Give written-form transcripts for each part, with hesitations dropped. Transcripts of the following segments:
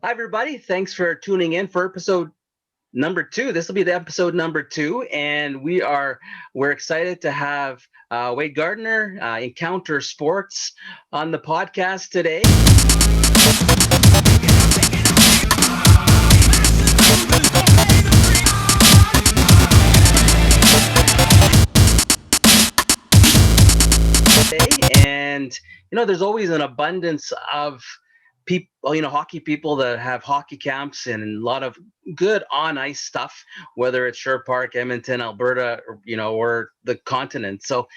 Hi, everybody. Thanks for tuning in for episode number two. This will be the episode number two, and we're excited to have Wade Gardner, Encounter Sports, on the podcast today. And there's always an abundance of people, hockey people that have hockey camps and a lot of good on ice stuff, whether it's Sherwood Park, Edmonton, Alberta, or the continent. So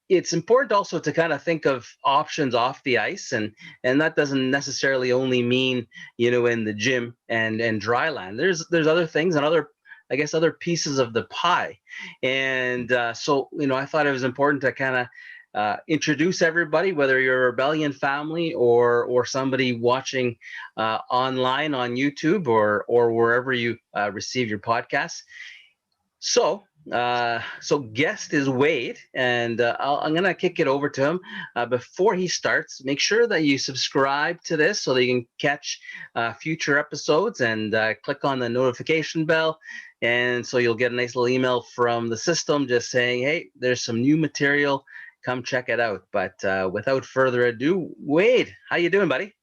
it's important also to kind of think of options off the ice, and that doesn't necessarily only mean in the gym and dry land. There's other things and other pieces of the pie. And so I thought it was important to kind of introduce everybody, whether you're a Rebellion family or somebody watching online on YouTube or wherever you receive your podcasts. So guest is Wade, and I'm gonna kick it over to him. Before he starts, make sure that you subscribe to this so that you can catch future episodes, and click on the notification bell, and so you'll get a nice little email from the system just saying, hey, there's some new material, come check it out. But without further ado, Wade, how you doing, buddy?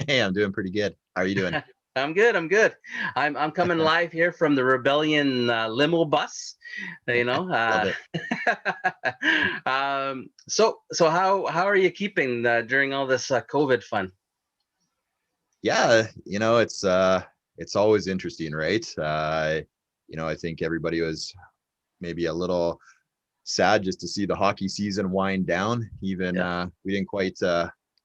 Hey, I'm doing pretty good. How are you doing? I'm good. I'm coming live here from the Rebellion limo bus. Love it. So how are you keeping during all this COVID fun? Yeah, it's always interesting, right? I think everybody was maybe a little sad just to see the hockey season wind down. Even we didn't quite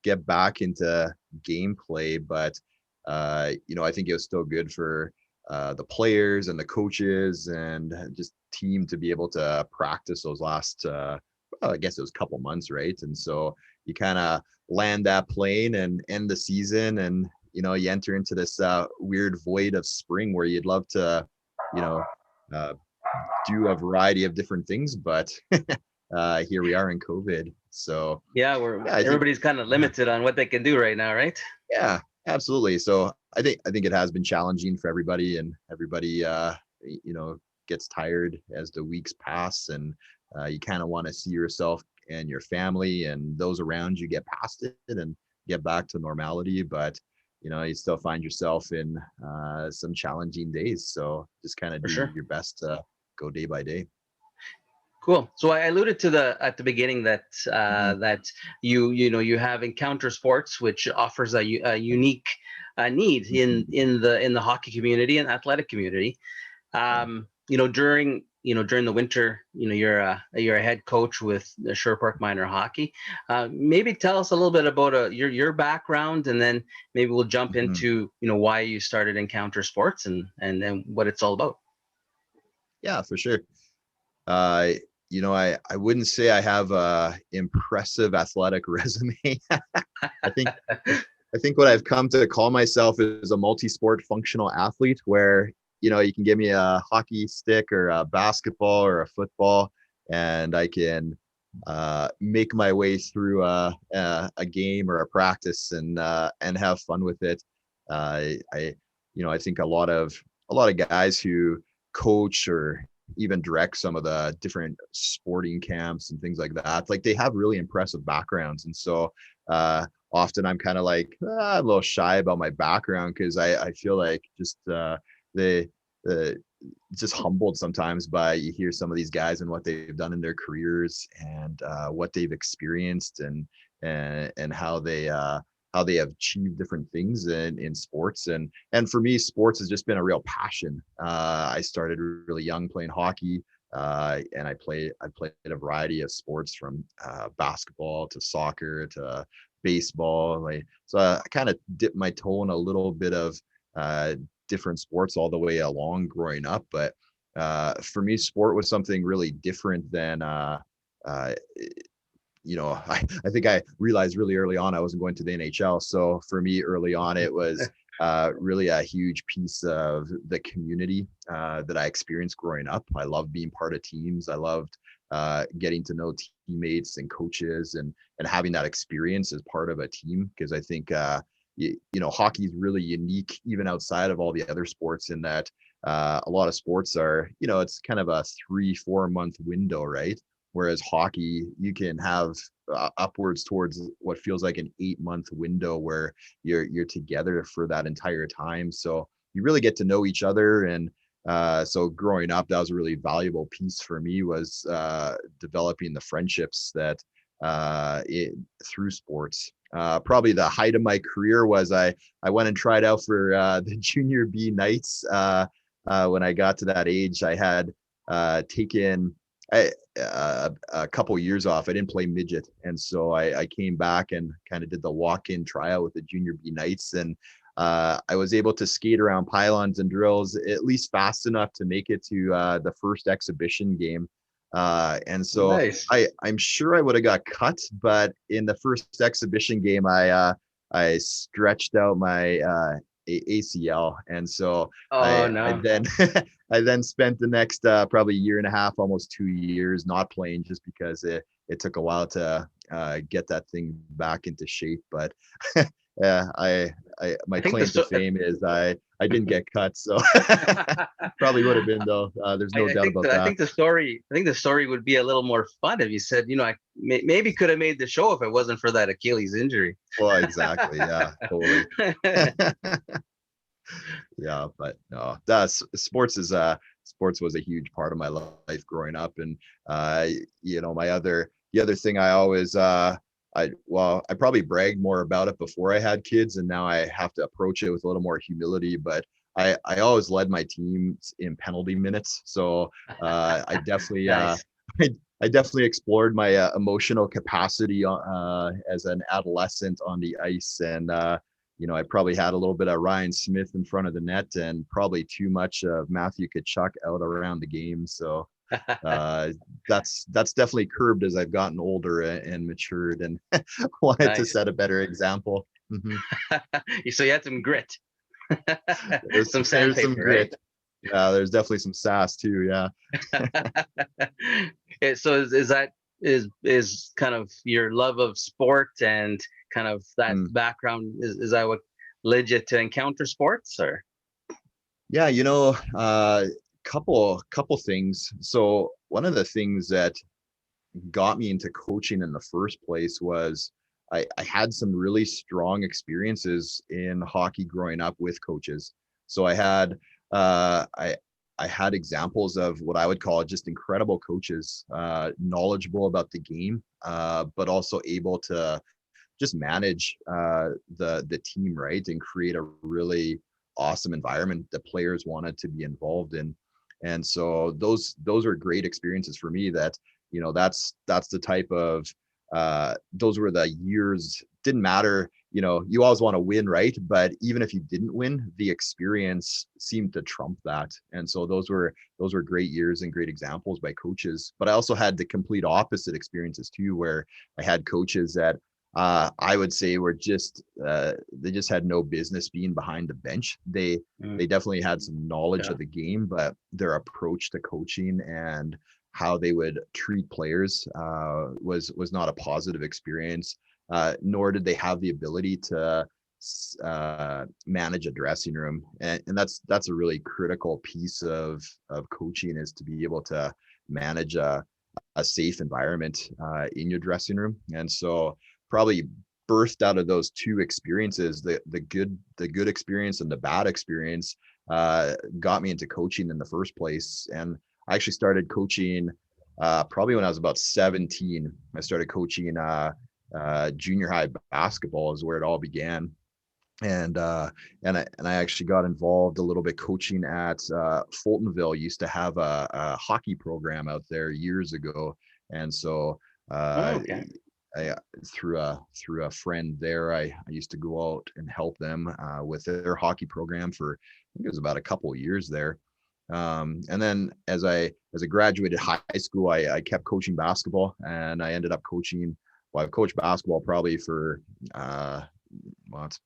get back into gameplay, but I think it was still good for the players and the coaches and just team to be able to practice those last I guess it was a couple months, right? And so you kind of land that plane and end the season, and you enter into this weird void of spring where you'd love to you know uh, do a variety of different things, but here we are in COVID. So Yeah, where yeah, I think everybody's kind of yeah, limited on what they can do right now, right? yeah, absolutely. So I think it has been challenging for everybody, and everybody you know gets tired as the weeks pass, and you kind of want to see yourself and your family and those around you get past it and get back to normality. But you still find yourself in some challenging days. So just kind of For do sure. your best to go day by day. Cool. So I alluded to at the beginning that Mhm. you have Encounter Sports, which offers a unique need in Mhm. in the hockey community and athletic community. Yeah. During the winter, you're a head coach with the Sherwood Park Minor Hockey. Maybe tell us a little bit about your background, and then maybe we'll jump Mhm. into why you started Encounter Sports and what it's all about. Yeah, for sure. Uh, I wouldn't say I have a impressive athletic resume. I think I think what I've come to call myself is a multi-sport functional athlete, where you can give me a hockey stick or a basketball or a football, and I can make my way through a game or a practice and have fun with it. I think a lot of guys who coach or even direct some of the different sporting camps and things like that, like they have really impressive backgrounds, and so often I'm kind of like a little shy about my background, because I feel like just the just humbled sometimes by you hear some of these guys and what they've done in their careers, and what they've experienced, and how they have achieved different things in sports. And for me, sports has just been a real passion. I started really young playing hockey, and I played a variety of sports, from basketball to soccer to baseball. So I kind of dipped my toe in a little bit of uh, different sports all the way along growing up. But for me, sport was something really different than uh, I think I realized really early on I wasn't going to the NHL. So for me, early on, it was really a huge piece of the community that I experienced growing up. I loved being part of teams. I loved getting to know teammates and coaches, and having that experience as part of a team, because I think hockey is really unique even outside of all the other sports in that a lot of sports are, it's kind of a 3-4 month window, right? Whereas hockey, you can have upwards towards what feels like an 8-month window where you're together for that entire time. So you really get to know each other. And so growing up, that was a really valuable piece for me, was developing the friendships that through sports. Probably the height of my career was I went and tried out for the Junior B Knights. When I got to that age, I had taken a couple years off. I didn't play midget, and so I came back and kind of did the walk-in tryout with the Junior B Knights, and I was able to skate around pylons and drills at least fast enough to make it to the first exhibition game. And so Nice. I'm sure I would have got cut, but in the first exhibition game, I stretched out my ACL, and so Oh I no. then I then spent the next probably year and a half, almost 2 years, not playing, just because it took a while to get that thing back into shape. But yeah, my I think the claim to fame is I didn't get cut, so probably would have been though. There's no doubt about I that. think the story would be a little more fun if you said, I maybe could have made the show if it wasn't for that Achilles injury. Well, exactly. Yeah, totally. Yeah, but no, that's sports was a huge part of my life growing up. And the other thing I always I probably bragged more about it before I had kids, and now I have to approach it with a little more humility, but I always led my teams in penalty minutes. So I definitely Nice. I definitely explored my emotional capacity as an adolescent on the ice. And I probably had a little bit of Ryan Smith in front of the net, and probably too much of Matthew Tkachuk out around the game. So uh, that's definitely curbed as I've gotten older and matured, and wanted to Nice. set a better example. Mhm. So you had some grit, some There's some sandpaper, right? grit. Yeah, there's definitely some sass too. Yeah. So is kind of your love of sport and kind of that Mm. background, is that what led you to encounter sports, or? Yeah, couple things. So one of the things that got me into coaching in the first place was I had some really strong experiences in hockey growing up with coaches. So uh, I I had examples of what I would call just incredible coaches, knowledgeable about the game, but also able to just manage the team, right, and create a really awesome environment that players wanted to be involved in. And so those are great experiences for me. That that's the type of those were the years. Didn't matter, you always want to win, right? But even if you didn't win, the experience seemed to trump that. And so those were great years and great examples by coaches. But I also had the complete opposite experiences too, where I had coaches that I would say were just they just had no business being behind the bench. They Mm, definitely had some knowledge yeah. of the game, but their approach to coaching and how they would treat players was not a positive experience. Nor did they have the ability to manage a dressing room, and that's a really critical piece of coaching, is to be able to manage a safe environment in your dressing room. And so probably birthed out of those two experiences, the good experience and the bad experience, got me into coaching in the first place. And I actually started coaching probably when I was about 17. I started coaching junior high basketball is where it all began. And I actually got involved a little bit coaching at Fultonville. Used to have a hockey program out there years ago. And so Oh, uh, okay. I through a friend there, I used to go out and help them with their hockey program for, I think it was about a couple of years there. And then as I graduated high school, I kept coaching basketball, and I ended up coaching. Well, I've coached basketball probably for well, it's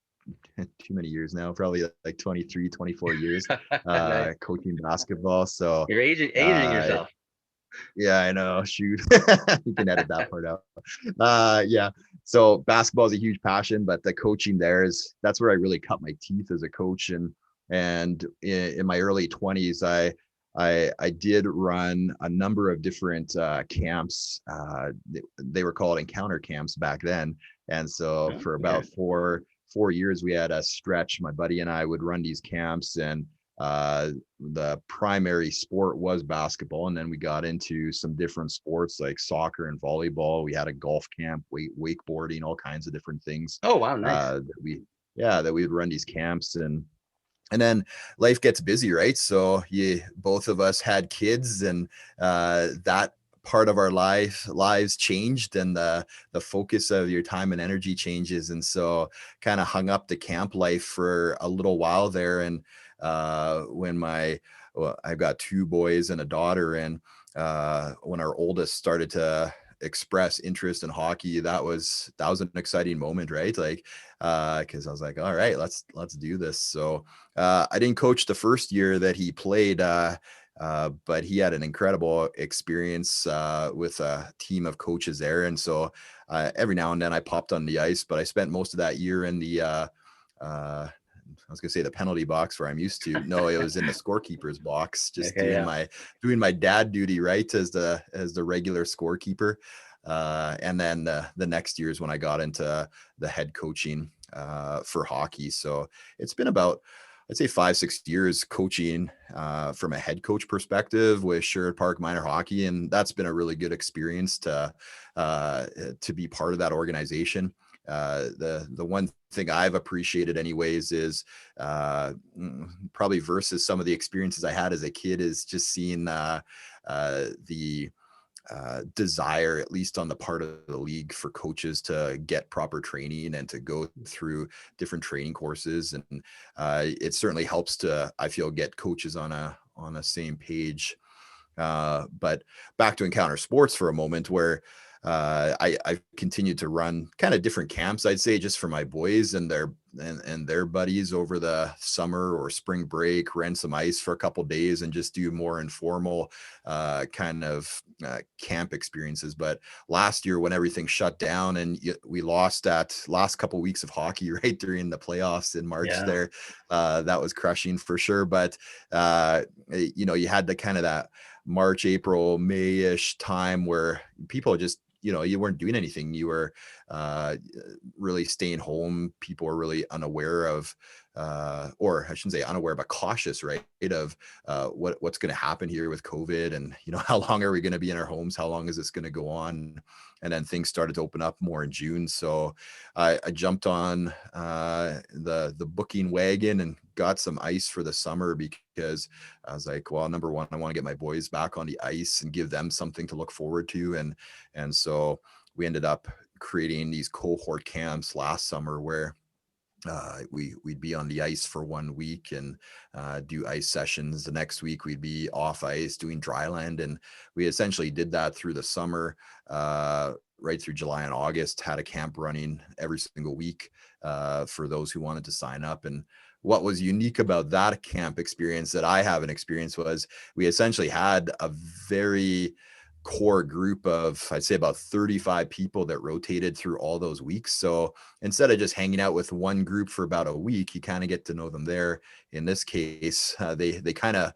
too many years now, probably like 23, 24 years Nice. coaching basketball. So You're aging uh yourself. yeah, I know. Shoot. You can edit that part out. Yeah. So basketball is a huge passion, but the coaching there that's where I really cut my teeth as a coach. And in my early 20s, I did run a number of different camps. They were called encounter camps back then. And so Oh, for okay. about four years, we had a stretch. My buddy and I would run these camps, and the primary sport was basketball. And then we got into some different sports like soccer and volleyball. We had a golf camp, wakeboarding, all kinds of different things Oh, wow, nice. that we would run these camps. And then life gets busy, right? So both of us had kids, and that part of our lives changed, and the focus of your time and energy changes. And so kind of hung up the camp life for a little while there. And when I've got two boys and a daughter, and when our oldest started to express interest in hockey, that was an exciting moment, right? Like because I was like, all right, let's do this. So I didn't coach the first year that he played, but he had an incredible experience with a team of coaches there. And so every now and then I popped on the ice, but I spent most of that year in the I was gonna say the penalty box where I'm used to. No, it was in the scorekeeper's box, just Okay, yeah. doing my dad duty, right, as the regular scorekeeper. And then the next year is when I got into the head coaching for hockey. So it's been about, I'd say 5-6 years coaching from a head coach perspective with Sherwood Park Minor Hockey, and that's been a really good experience to be part of that organization. The one thing I've appreciated anyways is probably versus some of the experiences I had as a kid is just seeing the desire, at least on the part of the league, for coaches to get proper training and to go through different training courses. And it certainly helps to, I feel, get coaches on a same page. But back to Encounter Sports for a moment, where I've continued to run kind of different camps, I'd say, just for my boys and their buddies over the summer or spring break, rent some ice for a couple days and just do more informal kind of camp experiences. But last year, when everything shut down and we lost that last couple weeks of hockey right during the playoffs in March Yeah. there, that was crushing for sure. But you had the kind of that March, April, May-ish time where people just, you weren't doing anything. You were really staying home. People were really unaware of, or I shouldn't say unaware, but cautious, right? Of what's going to happen here with COVID, and how long are we going to be in our homes? How long is this going to go on? And then things started to open up more in June. So I jumped on the booking wagon and got some ice for the summer, because I was like, well, number one, I want to get my boys back on the ice and give them something to look forward to. And so we ended up creating these cohort camps last summer where we'd be on the ice for 1 week and do ice sessions. The next week we'd be off ice doing dry land, and we essentially did that through the summer, right through July and August. Had a camp running every single week for those who wanted to sign up. And what was unique about that camp experience that I haven't experienced was we essentially had a very core group of, I'd say, about 35 people that rotated through all those weeks. So instead of just hanging out with one group for about a week, you kind of get to know them there. In this case, they kind of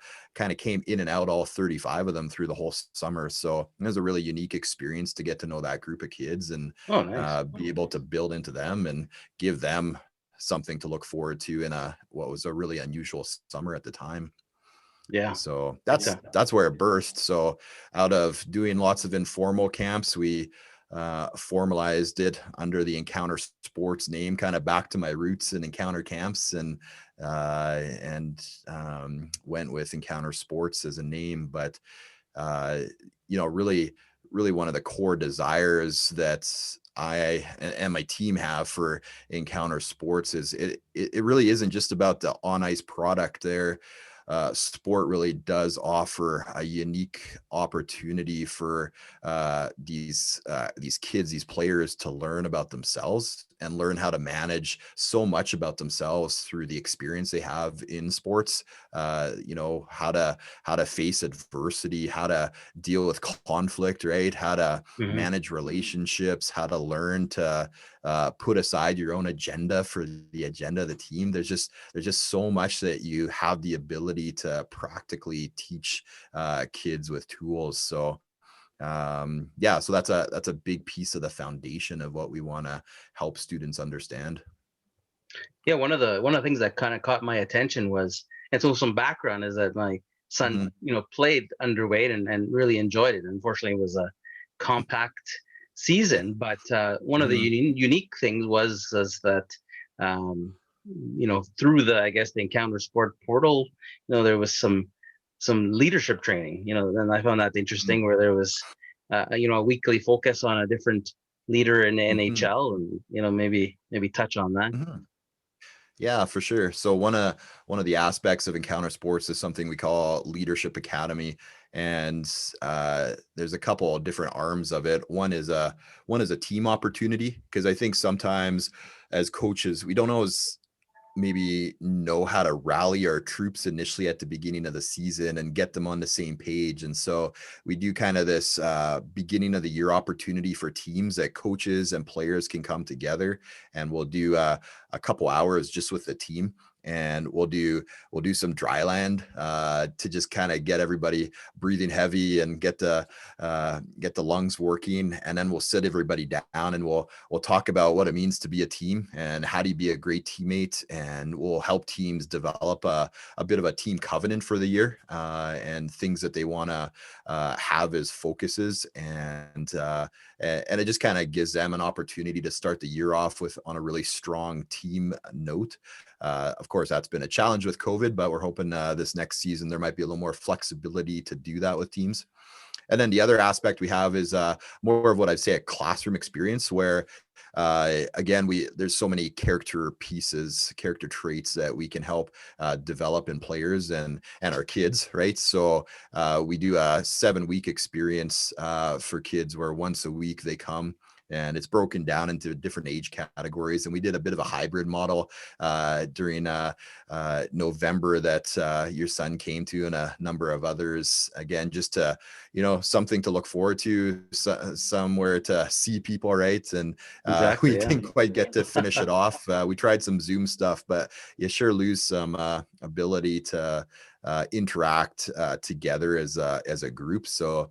came in and out, all 35 of them, through the whole summer. So it was a really unique experience to get to know that group of kids and Oh, nice. be able to build into them and give them something to look forward to in what was a really unusual summer at the time. Yeah. So Okay. that's where it birthed. So out of doing lots of informal camps, we formalized it under the Encounter Sports name, kind of back to my roots in Encounter camps, and went with Encounter Sports as a name. But really, really one of the core desires that I and my team have for Encounter Sports is it really isn't just about the on ice product there. Sport really does offer a unique opportunity for these kids, these players, to learn about themselves and learn how to manage so much about themselves through the experience they have in sports. How to face adversity, how to deal with conflict, right? How to Hmm. manage relationships, how to learn to put aside your own agenda for the agenda of the team. There's just so much that you have the ability to practically teach kids with tools. So yeah, so that's a big piece of the foundation of what we want to help students understand. Yeah, one of the things that kind of caught my attention was, and so some background is that my son, Hmm. played underweight and really enjoyed it. Unfortunately, it was a compact season, but one of the Hmm. unique things was that, um, through the, I guess, the Encounter Sport portal, there was some leadership training, and I found that Hmm. interesting, where there was, a weekly focus on a different leader in the Hmm. NHL, and maybe touch on that. Hmm. Yeah, for sure. So one of the aspects of Encounter Sports is something we call Leadership Academy, and there's a couple of different arms of it. One is a team opportunity, because I think sometimes as coaches we don't always maybe know how to rally our troops initially at the beginning of the season and get them on the same page. And so we do kind of this beginning of the year opportunity for teams that coaches and players can come together, and we'll do a couple hours just with the team. And we'll do some dry land to just kind of get everybody breathing heavy and get the lungs working, and then we'll sit everybody down and we'll talk about what it means to be a team and how do you be a great teammate, and we'll help teams develop a bit of a team covenant for the year, and things that they want to have as focuses, and it just kind of gives them an opportunity to start the year off with on a really strong team note. Of course, that's been a challenge with COVID, but we're hoping this next season there might be a little more flexibility to do that with teams. And then the other aspect we have is more of what I'd say a classroom experience, where again there's so many character traits that we can help develop in players and our kids, right? So we do a 7-week experience for kids, where once a week they come, and it's broken down into different age categories. And we did a bit of a hybrid model during November that your son came to, and a number of others, again, just to something to look forward to, somewhere to see people, right? And we Exactly. Yeah. didn't quite get to finish it off. We tried some Zoom stuff, but you sure lose some ability to interact together as a group. So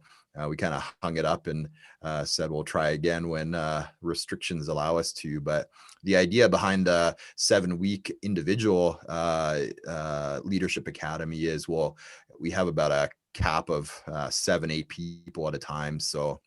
we kind of hung it up and said we'll try again when restrictions allow us to. But the idea behind the 7-week individual leadership academy is, well, we have about a cap of 7-8 people at a time. So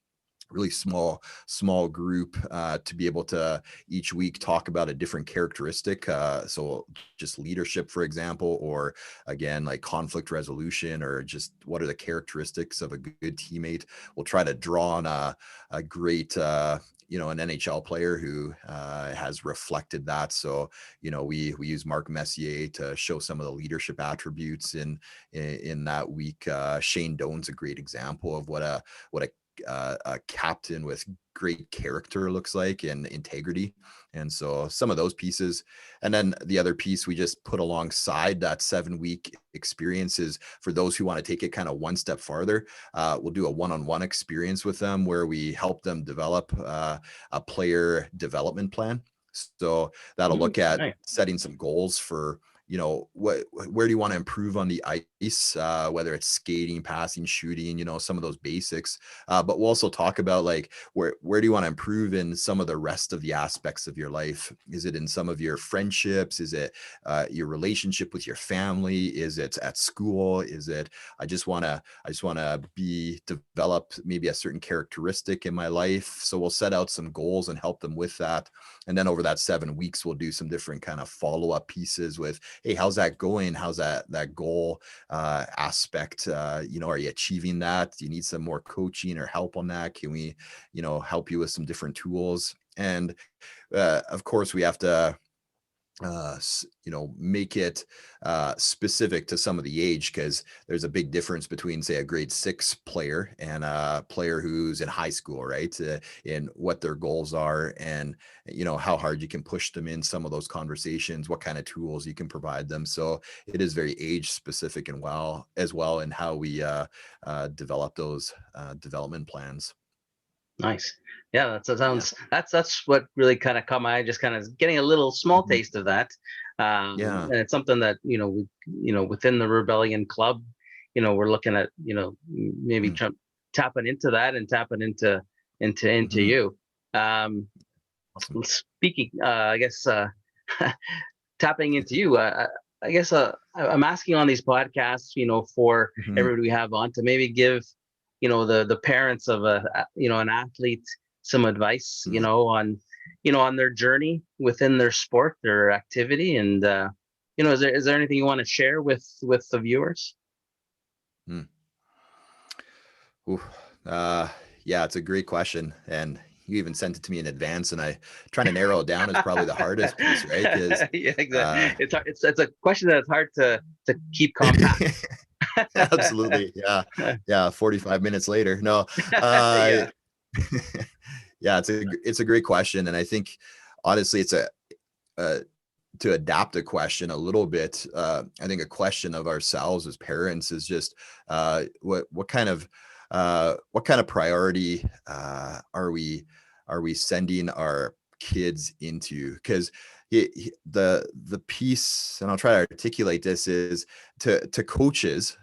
really small group to be able to each week talk about a different characteristic, so just leadership, for example, or again like conflict resolution, or just what are the characteristics of a good teammate. We'll try to draw on a great an NHL player who has reflected that. So we use Mark Messier to show some of the leadership attributes in that week. Shane Doan's a great example of what a captain with great character looks like, and integrity. And so some of those pieces, and then the other piece we just put alongside that 7-week experience is for those who want to take it kind of one step farther. We'll do a one-on-one experience with them, where we help them develop a player development plan. So that'll look at Nice. setting some goals for where do you want to improve on the ice, whether it's skating, passing, shooting, some of those basics. But we'll also talk about like where do you want to improve in some of the rest of the aspects of your life. Is it in some of your friendships? Is it your relationship with your family? Is it at school? Is it I just want to be develop maybe a certain characteristic in my life? So we'll set out some goals and help them with that. And then over that 7 weeks, we'll do some different kind of follow-up pieces with, hey, how's that going? How's that goal aspect? Are you achieving that? Do you need some more coaching or help on that? Can we, help you with some different tools? And of course, we have to make it specific to some of the age, because there's a big difference between, say, a grade 6 player and a player who's in high school, right? In what their goals are, and how hard you can push them in some of those conversations, what kind of tools you can provide them. So it is very age specific and well in how we develop those development plans. Nice. Yeah, that Yeah. sounds. That's what really kind of caught my eye. Just kind of getting a little small Mhm. taste of that, Yeah. and it's something that we within the Rebellion Club, we're looking at maybe Mm. tapping into that and tapping into Mhm. you. Um, Awesome. Speaking, I guess tapping into you. I guess I'm asking on these podcasts, for Mhm. everybody we have on to maybe give, the parents of an athlete some advice, Mm. on their journey within their sport, their activity, and is there anything you want to share with the viewers? Mm. Ooh, uh, yeah, it's a great question, and you even sent it to me in advance, and I trying to narrow it down is probably the hardest piece, right? Because Yeah, uh, exactly. It's a question that's hard to keep compact. absolutely, yeah, yeah. 45 minutes later, no, uh, Yeah, yeah, it's a great question, and I think honestly, it's uh, to adapt a question a little bit. I think a question of ourselves as parents is just what kind of priority are we sending our kids into? Because the piece, and I'll try to articulate this, is to coaches.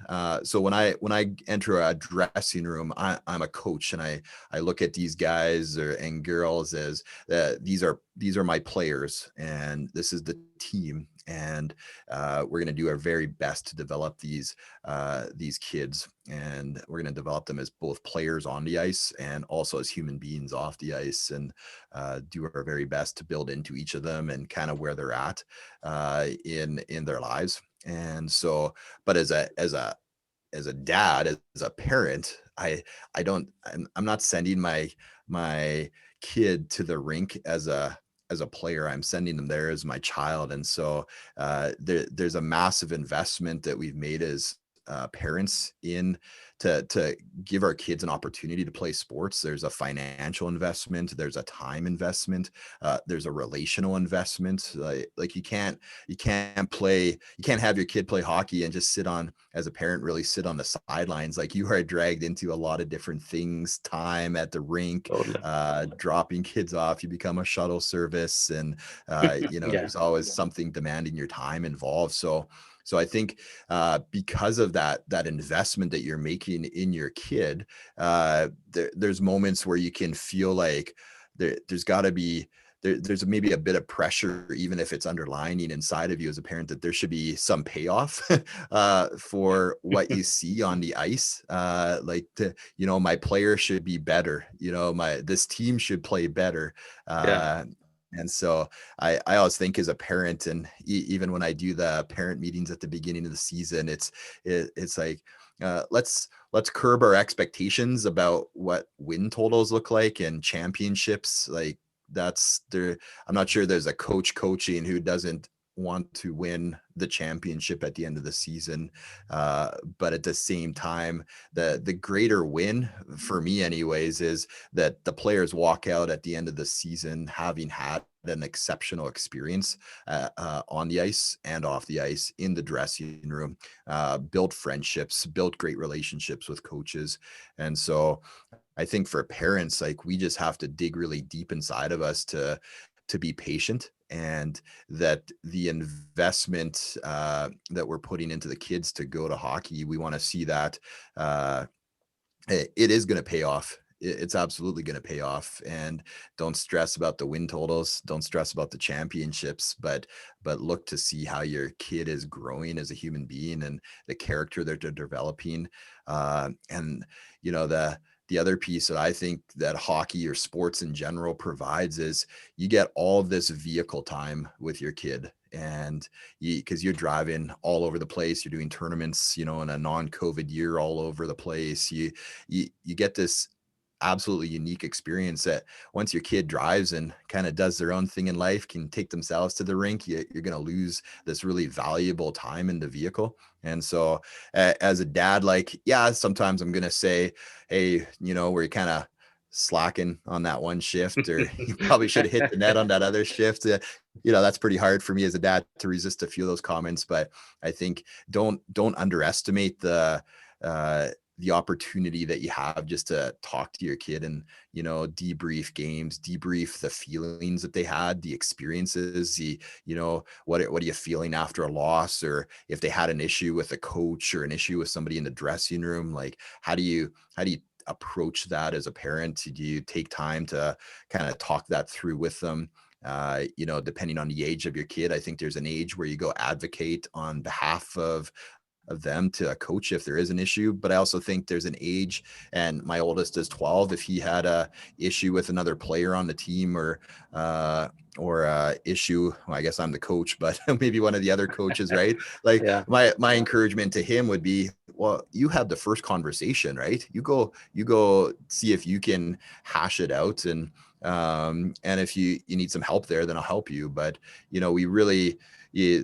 So when I enter a dressing room, I'm a coach, and I look at these guys and girls as these are my players, and this is the team, and we're going to do our very best to develop these kids, and we're going to develop them as both players on the ice and also as human beings off the ice, and do our very best to build into each of them and kind of where they're at in their lives. And so, but as a dad, as a parent, I'm not sending my kid to the rink as a player. I'm sending them there as my child. And so there's a massive investment that we've made as parents in to give our kids an opportunity to play sports. There's a financial investment, there's a time investment, there's a relational investment. Like you can't have your kid play hockey and just sit on, as a parent, really sit on the sidelines. Like, you are dragged into a lot of different things, time at the rink, totally. dropping kids off, you become a shuttle service, and Yeah, there's always something demanding your time involved. So I think because of that investment that you're making in your kid, there's moments where you can feel like there's got to be there's maybe a bit of pressure, even if it's underlining inside of you as a parent, that there should be some payoff for what you see on the ice. My player should be better. This team should play better. yeah, Uh, and so I always think, as a parent, and even when I do the parent meetings at the beginning of the season, it's like, let's curb our expectations about what win totals look like and championships. Like, that's there. I'm not sure there's a coach coaching who doesn't want to win the championship at the end of the season. But at the same time, the greater win for me, anyways, is that the players walk out at the end of the season having had an exceptional experience on the ice and off the ice, in the dressing room, build friendships, build great relationships with coaches. And so I think for parents, like, we just have to dig really deep inside of us to be patient, and that the investment that we're putting into the kids to go to hockey, we want to see that uh, it is going to pay off. It's absolutely going to pay off. And don't stress about the win totals. Don't stress about the championships, but look to see how your kid is growing as a human being, and the character that they're developing. And the other piece that I think that hockey, or sports in general, provides is you get all of this vehicle time with your kid. And because you're driving all over the place, you're doing tournaments, in a non-COVID year, all over the place. You get this absolutely unique experience that once your kid drives and kind of does their own thing in life, can take themselves to the rink, you're going to lose this really valuable time in the vehicle. And so as a dad, like, yeah, sometimes I'm going to say, hey, where you kind of slacking on that one shift, or you probably should have hit the net on that other shift. That's pretty hard for me as a dad to resist a few of those comments. But I think don't underestimate the opportunity that you have just to talk to your kid and, debrief games, debrief the feelings that they had, the experiences, what are you feeling after a loss, or if they had an issue with a coach or an issue with somebody in the dressing room, like how do you approach that as a parent? Do you take time to kind of talk that through with them? Depending on the age of your kid, I think there's an age where you go advocate on behalf of them to a coach if there is an issue. But I also think there's an age, and my oldest is 12. If he had a issue with another player on the team, or issue, well, I guess I'm the coach, but maybe one of the other coaches, right? Like Yeah. my encouragement to him would be, well, you had the first conversation, right? You go see if you can hash it out. And if you need some help there, then I'll help you. But, we really,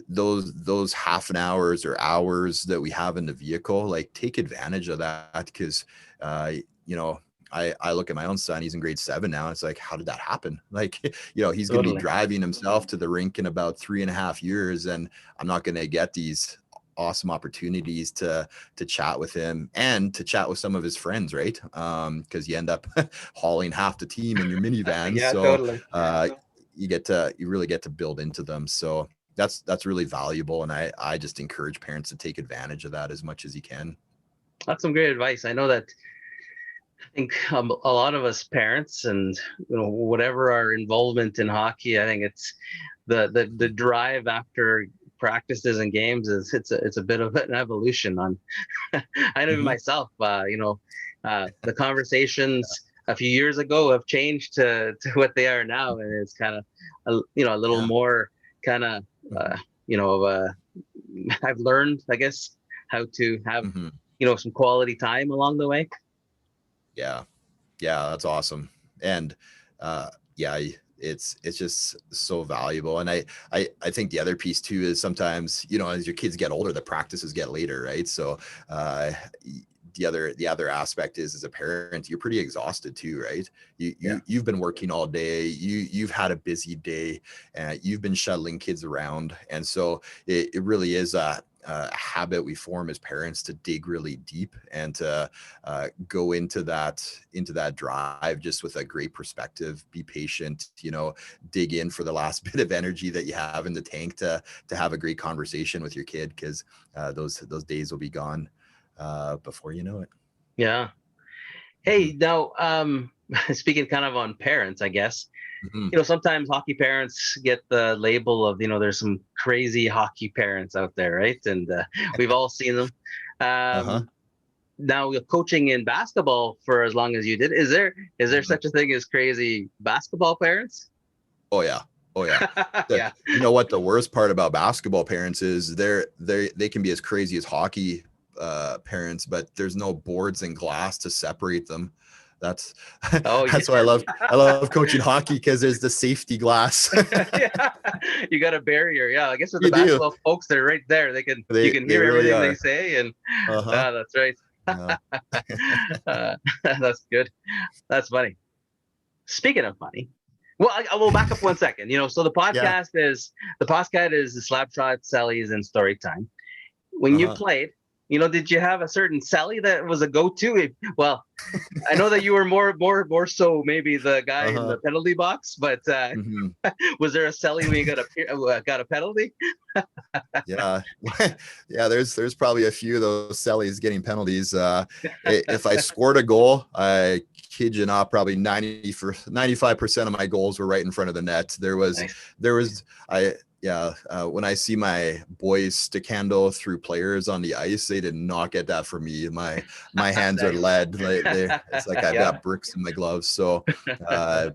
those half an hours or hours that we have in the vehicle, like, take advantage of that. Because, I look at my own son, he's in grade 7 now. It's like, how did that happen? Like, he's going to be Totally. driving himself to the rink in about 3.5 years. And I'm not going to get these awesome opportunities to chat with him and to chat with some of his friends, right? Because you end up hauling half the team in your minivan. Yeah, So totally. you really get to build into them. So that's really valuable. And I just encourage parents to take advantage of that as much as you can. That's some great advice. I know that I think a lot of us parents, and whatever our involvement in hockey, I think it's the drive after practices and games is it's a bit of an evolution on. I know Mm-hmm. myself. The conversations a few years ago have changed to what they are now, and it's kind of a little Yeah. more kind of Mm-hmm. of a. I've learned, I guess, how to have Mm-hmm. some quality time along the way. Yeah. Yeah, that's awesome. And yeah, it's just so valuable. And I think the other piece too is sometimes, as your kids get older, the practices get later, right? So uh the other aspect is, as a parent, you're pretty exhausted too, right? Yeah. You've been working all day, you've had a busy day, and you've been shuttling kids around. And so it really is a habit we form as parents to dig really deep and to go into that drive just with a great perspective. Be patient, dig in for the last bit of energy that you have in the tank to have a great conversation with your kid, because those days will be gone before you know it. Yeah. Mm-hmm. Hey, now, speaking kind of on parents, I guess, Mm-hmm. sometimes hockey parents get the label of, there's some crazy hockey parents out there, right? And we've all seen them. Uh-huh. Now, you're coaching in basketball for as long as you did. Is there Mm-hmm. such a thing as crazy basketball parents? Oh yeah. Oh yeah. Yeah. You know what the worst part about basketball parents is? They can be as crazy as hockey parents, but there's no boards and glass to separate them. That's Oh, yeah. that's why I love coaching hockey, because there's the safety glass. Yeah. You got a barrier. Yeah. I guess with the You do. basketball folks, they're right there. You can They hear really everything they are. say. And Uh-huh. that's right. Yeah. That's good. That's funny. Speaking of funny, well, I will back up 1 second. So Yeah. the podcast is the Slapshot, Sellies, and Storytime. When you Uh-huh. played, did you have a certain Sally that was a go-to? Well, I know that you were more so maybe the guy in Uh-huh. the penalty box, but Mhm. was there a Sally when you got a penalty? Yeah. Yeah, there's probably a few of those Sellies getting penalties. If I scored a goal, I kid you not, probably 95% of my goals were right in front of the net. Nice. There was I Yeah, when I see my boys stick handle through players on the ice, they did not get that from me. My hands are Nice. lead. It's like I've Yeah. got bricks in my gloves. So,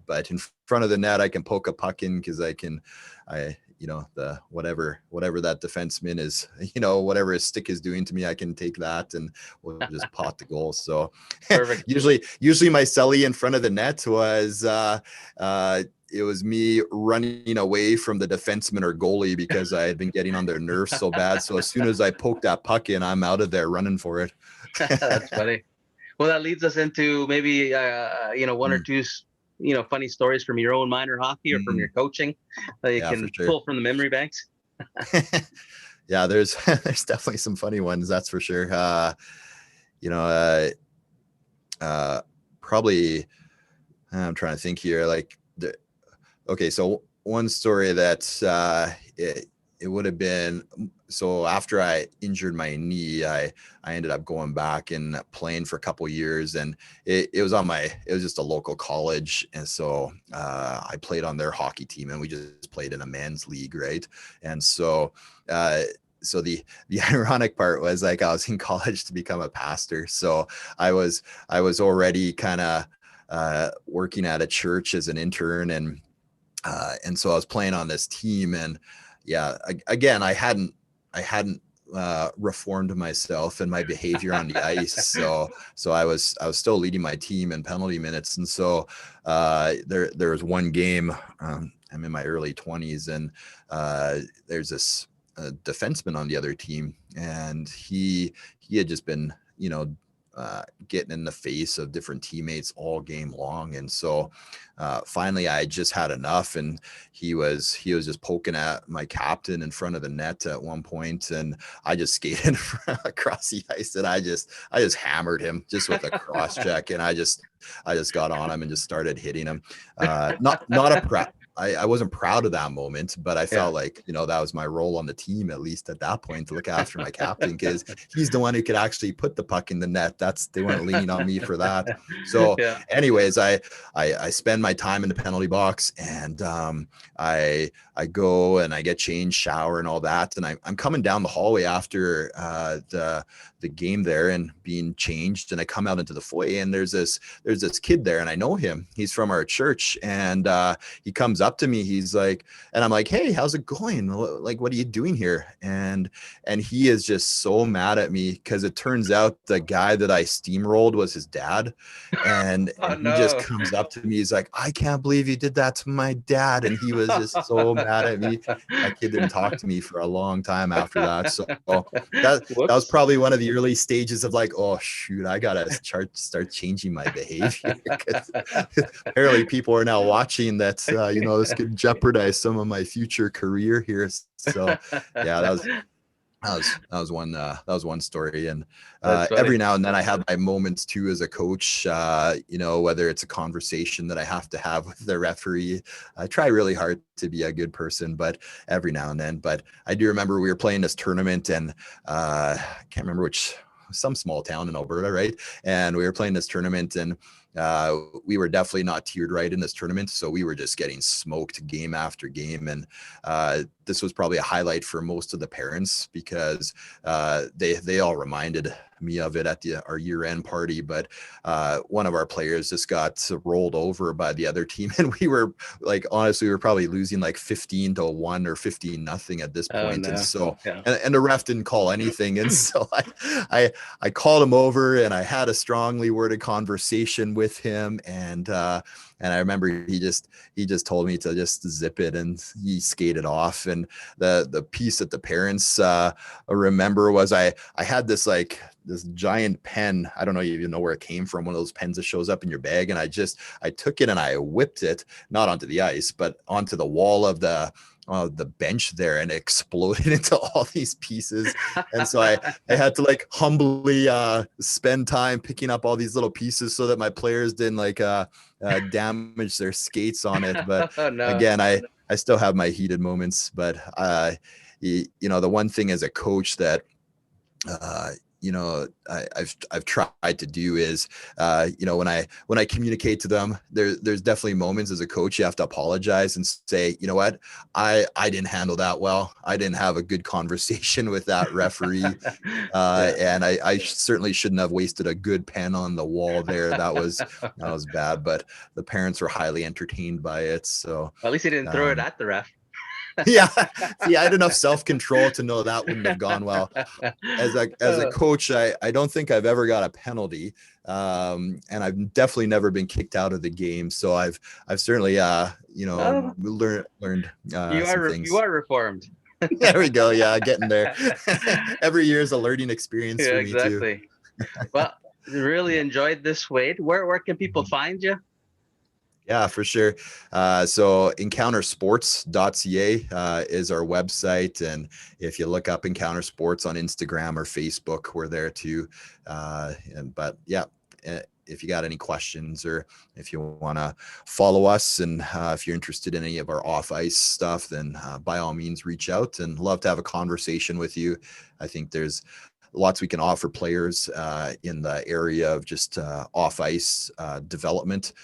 but in front of the net, I can poke a puck in, because I the whatever that defenseman is, whatever his stick is doing to me, I can take that and we'll just pot the goal. So Perfect. usually my celly in front of the net was it was me running away from the defenseman or goalie because I had been getting on their nerves so bad. So as soon as I poke that puck in, I'm out of there running for it. That's funny. Well, that leads us into maybe one or Mm, two funny stories from your own minor hockey or from your mm, coaching that you yeah, for can sure. pull from the memory banks. Yeah, there's there's definitely some funny ones, that's for sure. You know, probably I'm trying to think here. Like, okay, so one story that it would have been, so after I injured my knee, I ended up going back and playing for a couple of years, and it was just a local college, and so I played on their hockey team, and we just played in a men's league, right? And so so the ironic part was, like, I was in college to become a pastor, so I was already kind of working at a church as an intern, and so I was playing on this team, and yeah, again, I hadn't reformed myself and my behavior on the ice, so I was still leading my team in penalty minutes, and so there was one game. I'm in my early 20s, and there's this defenseman on the other team, and he had just been, getting in the face of different teammates all game long. And so finally I just had enough, and he was just poking at my captain in front of the net at one point, and I just skated across the ice, and I just hammered him just with a cross check, and I just got on him and just started hitting him. Not a prep. I wasn't proud of that moment, but I Yeah. felt like, that was my role on the team, at least at that point, to look after my captain, because he's the one who could actually put the puck in the net. They weren't leaning on me for that. So Yeah. anyways, I spend my time in the penalty box, and I go and I get changed, shower and all that. And I'm coming down the hallway after the game there and being changed. And I come out into the foyer, and there's this kid there, and I know him. He's from our church. And he comes up to me. He's like, and I'm like, hey, how's it going? Like, what are you doing here? And he is just so mad at me, because it turns out the guy that I steamrolled was his dad. And Oh he just no. comes up to me. He's like, I can't believe you did that to my dad. And he was just so mad at me. That kid didn't talk to me for a long time after that. So that was Whoops. probably one of the early stages of, like, oh shoot, I gotta start changing my behavior, because apparently people are now watching that. This could jeopardize some of my future career here. So yeah, that was one story. And That's funny. every now and then I have my moments too as a coach, whether it's a conversation that I have to have with the referee. I try really hard to be a good person, but every now and then. But I do remember we were playing this tournament, and I can't remember some small town in Alberta, right? And we were playing this tournament, and we were definitely not tiered right in this tournament, so we were just getting smoked game after game. And this was probably a highlight for most of the parents, because they all reminded me of it at our year-end party. But one of our players just got rolled over by the other team, and we were, like, honestly, we were probably losing like 15-1 or 15-0 at this Oh point. And no. so Yeah. and the ref didn't call anything, and so I called him over, and I had a strongly worded conversation with him, and I remember he just told me to just zip it, and he skated off. And the piece that the parents remember was I had this giant pen. I don't know even know where it came from, one of those pens that shows up in your bag, and I took it and I whipped it, not onto the ice, but onto the wall of the bench there, and it exploded into all these pieces. And so I had to, like, humbly spend time picking up all these little pieces so that my players didn't damage their skates on it. But Oh no. again, I still have my heated moments. But the one thing as a coach that I've tried to do is, when I communicate to them, there's definitely moments as a coach you have to apologize and say, you know what, I didn't handle that well. I didn't have a good conversation with that referee. Yeah. And I certainly shouldn't have wasted a good pen on the wall there. That was bad, but the parents were highly entertained by it. So At least he didn't throw it um, at the ref. Yeah, see, I had enough self-control to know that wouldn't have gone well. As a coach, I don't think I've ever got a penalty, and I've definitely never been kicked out of the game. So I've certainly learned some you things. are reformed. There we go. Yeah, getting there. Every year is a learning experience Yeah, for me too. exactly. Well, really Yeah. enjoyed this, Wade. Where can people find you? Yeah, for sure. So encountersports.ca is our website. And if you look up Encounter Sports on Instagram or Facebook, we're there too. But yeah, if you got any questions or if you want to follow us and if you're interested in any of our off ice stuff, then by all means reach out, and love to have a conversation with you. I think there's lots we can offer players in the area of just off ice development,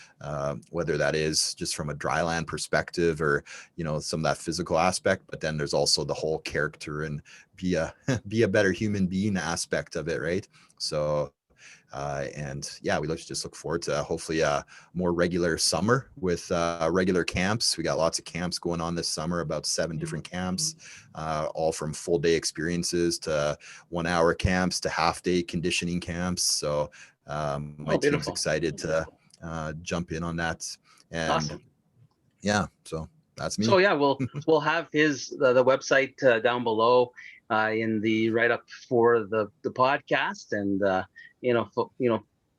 whether that is just from a dry land perspective or, some of that physical aspect. But then there's also the whole character and be a be a better human being aspect of it, right? So and yeah, we just look forward to hopefully a more regular summer with regular camps. We got lots of camps going on this summer, about 7 different camps, all from full day experiences to 1 hour camps to half day conditioning camps. So my team's Beautiful. excited to jump in on that. And Awesome. yeah, so that's So me. yeah, we'll have the website down below in the write up for the podcast, and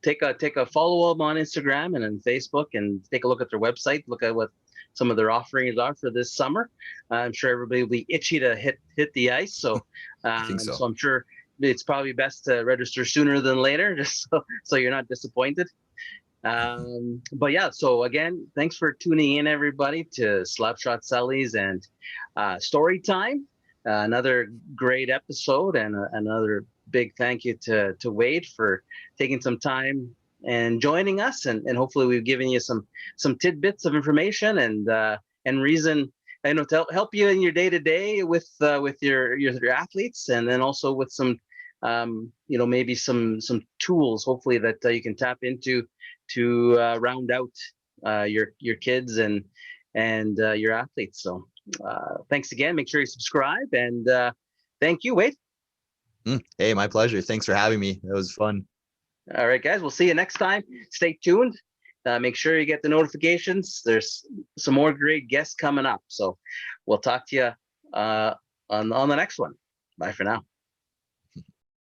take a follow them on Instagram and on Facebook, and take a look at their website. Look at what some of their offerings are for this summer. I'm sure everybody will be itchy to hit the ice, so I think so. so I'm sure it's probably best to register sooner than later, just so you're not disappointed. But yeah, so again, thanks for tuning in, everybody, to Slapshot Sullies and Story Time. Another great episode, and another big thank you to Wade for taking some time and joining us, and hopefully we've given you some tidbits of information and reason, to help you in your day to day with your athletes, and then also with some maybe some tools, hopefully, that you can tap into to round out your kids and your athletes. So thanks again. Make sure you subscribe, and thank you, Wade. Hey, my pleasure. Thanks for having me. That was fun. All right, guys. We'll see you next time. Stay tuned. Make sure you get the notifications. There's some more great guests coming up. So we'll talk to you on the next one. Bye for now.